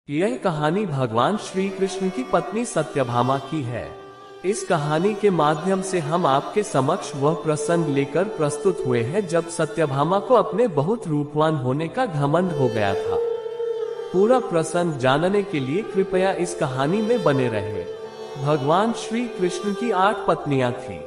यह कहानी भगवान श्री कृष्ण की पत्नी सत्यभामा की है। इस कहानी के माध्यम से हम आपके समक्ष वह प्रसंग लेकर प्रस्तुत हुए हैं जब सत्यभामा को अपने बहुत रूपवान होने का घमंड हो गया था। पूरा प्रसंग जानने के लिए कृपया इस कहानी में बने रहे। भगवान श्री कृष्ण की 8 पत्नियां थी।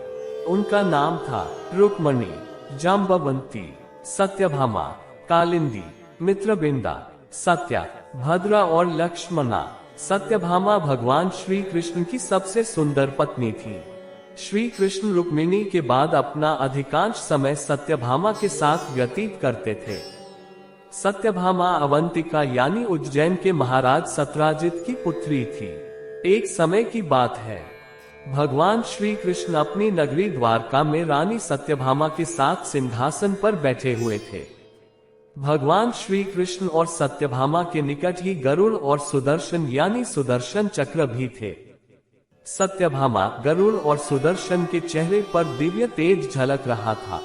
उनका नाम था रुक्मणी, जाम्बवंती, सत्यभामा, कालिंदी, मित्रबिंदा, सत्या, भद्रा और लक्ष्मणा। सत्यभामा भगवान श्री कृष्ण की सबसे सुंदर पत्नी थी। श्री कृष्ण रुक्मिणी के बाद अपना अधिकांश समय सत्यभामा के साथ व्यतीत करते थे। सत्यभामा अवंतिका यानी उज्जैन के महाराज सत्राजित की पुत्री थी। एक समय की बात है, भगवान श्री कृष्ण अपनी नगरी द्वारका में रानी सत्यभामा के साथ सिंहासन पर बैठे हुए थे। भगवान श्री कृष्ण और सत्यभामा के निकट ही गरुड़ और सुदर्शन यानी सुदर्शन चक्र भी थे। सत्यभामा, गरुड़ और सुदर्शन के चेहरे पर दिव्य तेज झलक रहा था।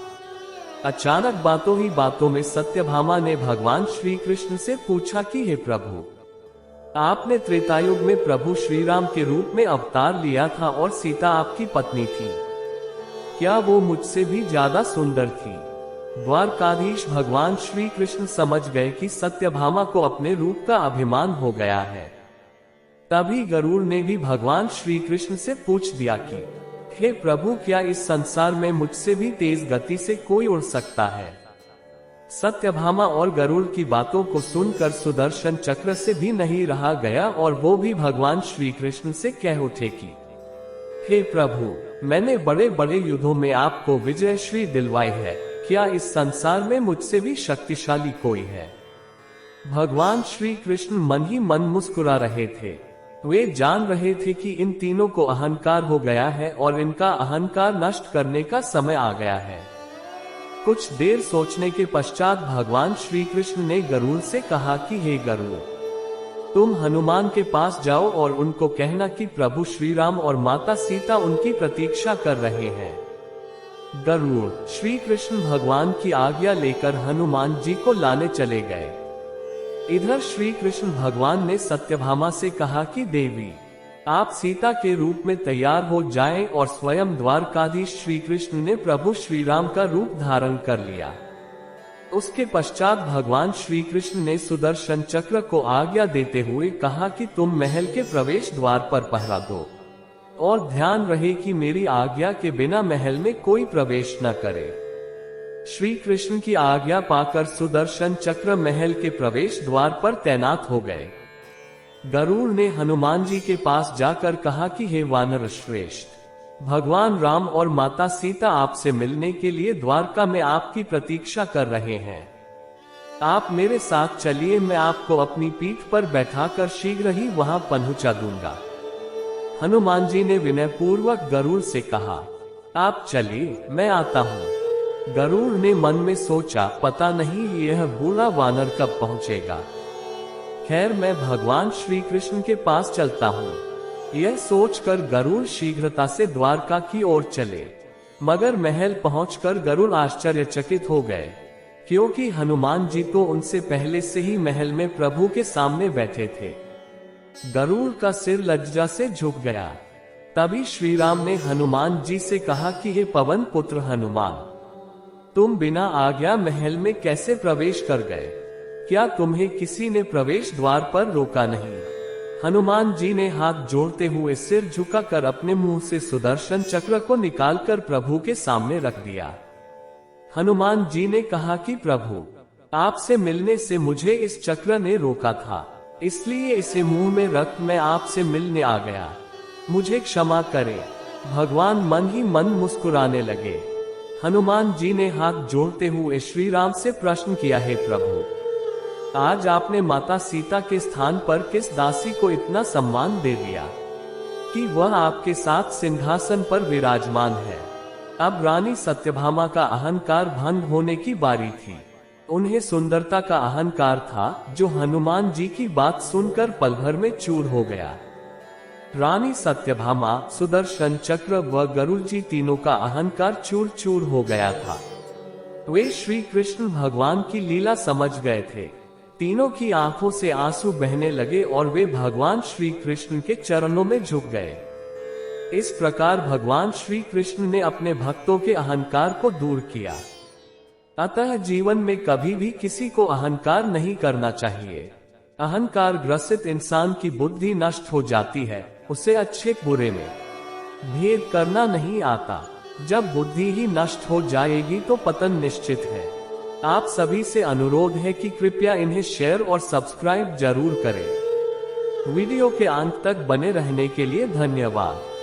अचानक बातों ही बातों में सत्यभामा ने भगवान श्री कृष्ण से पूछा कि हे प्रभु, आपने त्रेतायुग में प्रभु श्री राम के रूप में अवतार लिया था और सीता आपकी पत्नी थी। क्या वो मुझसे भी ज्यादा सुंदर थी? द्वारकाधीश भगवान श्री कृष्ण समझ गए कि सत्यभामा को अपने रूप का अभिमान हो गया है। तभी गरुड़ ने भी भगवान श्री कृष्ण से पूछ दिया कि हे प्रभु, क्या इस संसार में मुझसे भी तेज गति से कोई उड़ सकता है? सत्यभामा और गरुड़ की बातों को सुनकर सुदर्शन चक्र से भी नहीं रहा गया और वो भी भगवान श्री कृष्ण से कह उठे कि हे प्रभु, मैंने बड़े बड़े युद्धों में आपको विजयश्री दिलवाई है। क्या इस संसार में मुझसे भी शक्तिशाली कोई है? भगवान श्री कृष्ण मन ही मन मुस्कुरा रहे थे। वे जान रहे थे कि इन तीनों को अहंकार हो गया है और इनका अहंकार नष्ट करने का समय आ गया है। कुछ देर सोचने के पश्चात भगवान श्री कृष्ण ने गरुड़ से कहा कि हे गरुड़, तुम हनुमान के पास जाओ और उनको कहना कि प्रभु श्री राम और माता सीता उनकी प्रतीक्षा कर रहे हैं। गरुड़ श्री कृष्ण भगवान की आज्ञा लेकर हनुमान जी को लाने चले गए। इधर श्री कृष्ण भगवान ने सत्यभामा से कहा कि देवी, आप सीता के रूप में तैयार हो जाएं और स्वयं द्वारकाधीश श्री कृष्ण ने प्रभु श्री राम का रूप धारण कर लिया। उसके पश्चात भगवान श्री कृष्ण ने सुदर्शन चक्र को आज्ञा देते हुए कहा कि तुम महल के प्रवेश द्वार पर पहरा दो और ध्यान रहे कि मेरी आज्ञा के बिना महल में कोई प्रवेश न करे। श्री कृष्ण की आज्ञा पाकर सुदर्शन चक्र महल के प्रवेश द्वार पर तैनात हो गए। गरुड़ ने हनुमान जी के पास जाकर कहा कि हे वानर श्रेष्ठ, भगवान राम और माता सीता आपसे मिलने के लिए द्वारका में आपकी प्रतीक्षा कर रहे हैं। आप मेरे साथ चलिए, मैं आपको अपनी पीठ पर बैठाकर शीघ्र ही वहां पहुंचा दूंगा। हनुमान जी ने विनय पूर्वक गरुड़ से कहा, आप चलिए, मैं आता हूँ। गरुड़ ने मन में सोचा, पता नहीं यह बूढ़ा वानर कब पहुँचेगा। खैर, मैं भगवान श्री कृष्ण के पास चलता हूँ। यह सोचकर गरुड़ शीघ्रता से द्वारका की ओर चले। मगर महल पहुंचकर गरुड़ आश्चर्यचकित हो गए, क्योंकि हनुमान जी तो उनसे पहले से ही महल में प्रभु के सामने बैठे थे। गरुड़ का सिर लज्जा से झुक गया। तभी श्री राम ने हनुमान जी से कहा कि हे पवन पुत्र हनुमान, तुम बिना आज्ञा महल में कैसे प्रवेश कर गए? क्या तुम्हें किसी ने प्रवेश द्वार पर रोका नहीं? हनुमान जी ने हाथ जोड़ते हुए सिर झुकाकर अपने मुंह से सुदर्शन चक्र को निकालकर प्रभु के सामने रख दिया। हनुमान जी ने कहा कि प्रभु, आपसे मिलने से मुझे इस चक्र ने रोका था, इसलिए इसे मुंह में रख मैं आपसे मिलने आ गया। मुझे क्षमा करें। भगवान मन ही मन मुस्कुराने लगे। हनुमान जी ने हाथ जोड़ते हुए श्री राम से प्रश्न किया, हे प्रभु, आज आपने माता सीता के स्थान पर किस दासी को इतना सम्मान दे दिया कि वह आपके साथ सिंहासन पर विराजमान है? अब रानी सत्यभामा का अहंकार भंग होने की बारी थी। उन्हें सुंदरता का अहंकार था, जो हनुमान जी की बात सुनकर पल भर में चूर हो गया। रानी सत्यभामा, सुदर्शन चक्र व गरुड़ जी तीनों का अहंकार चूर चूर हो गया था। वे श्री कृष्ण भगवान की लीला समझ गए थे। तीनों की आंखों से आंसू बहने लगे और वे भगवान श्री कृष्ण के चरणों में झुक गए। इस प्रकार भगवान श्री कृष्ण ने अपने भक्तों के अहंकार को दूर किया। अतः जीवन में कभी भी किसी को अहंकार नहीं करना चाहिए। अहंकार ग्रसित इंसान की बुद्धि नष्ट हो जाती है, उसे अच्छे बुरे में भेद करना नहीं आता। जब बुद्धि ही नष्ट हो जाएगी तो पतन निश्चित है। आप सभी से अनुरोध है कि कृपया इन्हें शेयर और सब्सक्राइब जरूर करें। वीडियो के अंत तक बने रहने के लिए धन्यवाद।